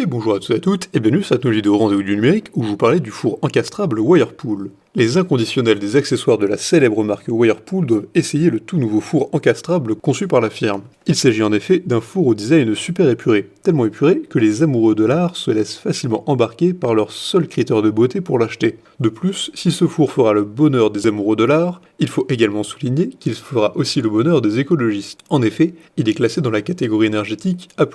Et bonjour à tous et à toutes, et bienvenue sur cette nouvelle vidéo Rendez-vous du numérique où je vous parlais du four encastrable Whirlpool. Les inconditionnels des accessoires de la célèbre marque Whirlpool doivent essayer le tout nouveau four encastrable conçu par la firme. Il s'agit en effet d'un four au design super épuré, tellement épuré que les amoureux de l'art se laissent facilement embarquer par leur seul critère de beauté pour l'acheter. De plus, si ce four fera le bonheur des amoureux de l'art, il faut également souligner qu'il fera aussi le bonheur des écologistes. En effet, il est classé dans la catégorie énergétique A+,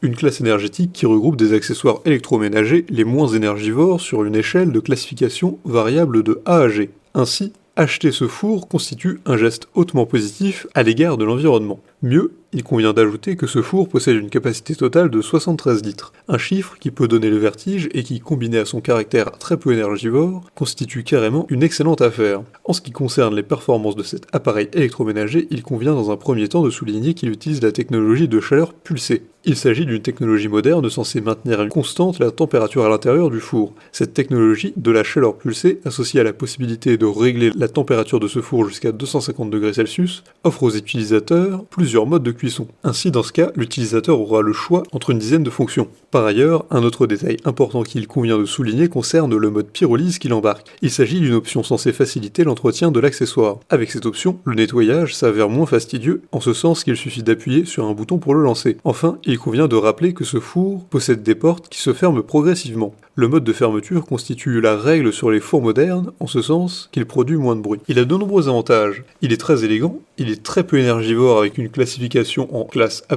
une classe énergétique qui regroupe des accessoires électroménagers les moins énergivores sur une échelle de classification variable de A à G. Ainsi, acheter ce four constitue un geste hautement positif à l'égard de l'environnement. Mieux, il convient d'ajouter que ce four possède une capacité totale de 73 litres, un chiffre qui peut donner le vertige et qui, combiné à son caractère très peu énergivore, constitue carrément une excellente affaire. En ce qui concerne les performances de cet appareil électroménager, il convient dans un premier temps de souligner qu'il utilise la technologie de chaleur pulsée. Il s'agit d'une technologie moderne censée maintenir une constante la température à l'intérieur du four. Cette technologie de la chaleur pulsée, associée à la possibilité de régler la température de ce four jusqu'à 250 degrés Celsius, offre aux utilisateurs plusieurs modes de cuisson. Ainsi, dans ce cas, l'utilisateur aura le choix entre une dizaine de fonctions. Par ailleurs, un autre détail important qu'il convient de souligner concerne le mode pyrolyse qu'il embarque. Il s'agit d'une option censée faciliter l'entretien de l'accessoire. Avec cette option, le nettoyage s'avère moins fastidieux, en ce sens qu'il suffit d'appuyer sur un bouton pour le lancer. Enfin, il convient de rappeler que ce four possède des portes qui se ferment progressivement. Le mode de fermeture constitue la règle sur les fours modernes, en ce sens qu'il produit moins de bruit. Il a de nombreux avantages. Il est très élégant, il est très peu énergivore avec une classification en classe A+,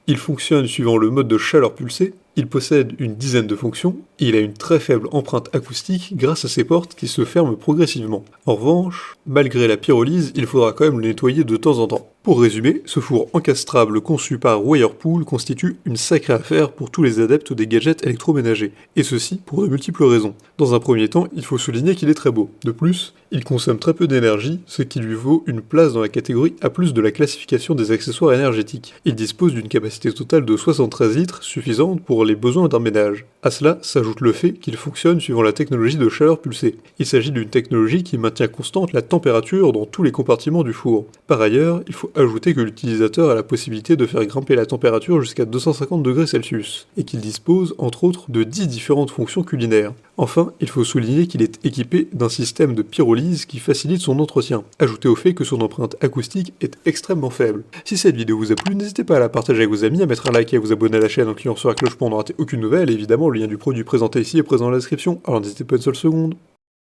il fonctionne suivant le mode de chaleur pulsée, il possède une dizaine de fonctions, et il a une très faible empreinte acoustique grâce à ses portes qui se ferment progressivement. En revanche, malgré la pyrolyse, il faudra quand même le nettoyer de temps en temps. Pour résumer, ce four encastrable conçu par Whirlpool constitue une sacrée affaire pour tous les adeptes des gadgets électroménagers, et ceci pour de multiples raisons. Dans un premier temps, il faut souligner qu'il est très beau. De plus, il consomme très peu d'énergie, ce qui lui vaut une place dans la catégorie A+ de la classification des accessoires énergétiques. Il dispose d'une capacité totale de 73 litres, suffisante pour les besoins d'un ménage. À cela s'ajoute le fait qu'il fonctionne suivant la technologie de chaleur pulsée. Il s'agit d'une technologie qui maintient constante la température dans tous les compartiments du four. Par ailleurs, il faut ajouter que l'utilisateur a la possibilité de faire grimper la température jusqu'à 250 degrés Celsius, et qu'il dispose entre autres de 10 différentes fonctions culinaires. Enfin, il faut souligner qu'il est équipé d'un système de pyrolyse qui facilite son entretien, ajouté au fait que son empreinte acoustique est extrêmement faible. Si cette vidéo vous a plu, n'hésitez pas à la partager avec vos amis, à mettre un like et à vous abonner à la chaîne en cliquant sur la cloche pour ne rater aucune nouvelle, et évidemment le lien du produit présenté ici est présent dans la description, alors n'hésitez pas une seule seconde.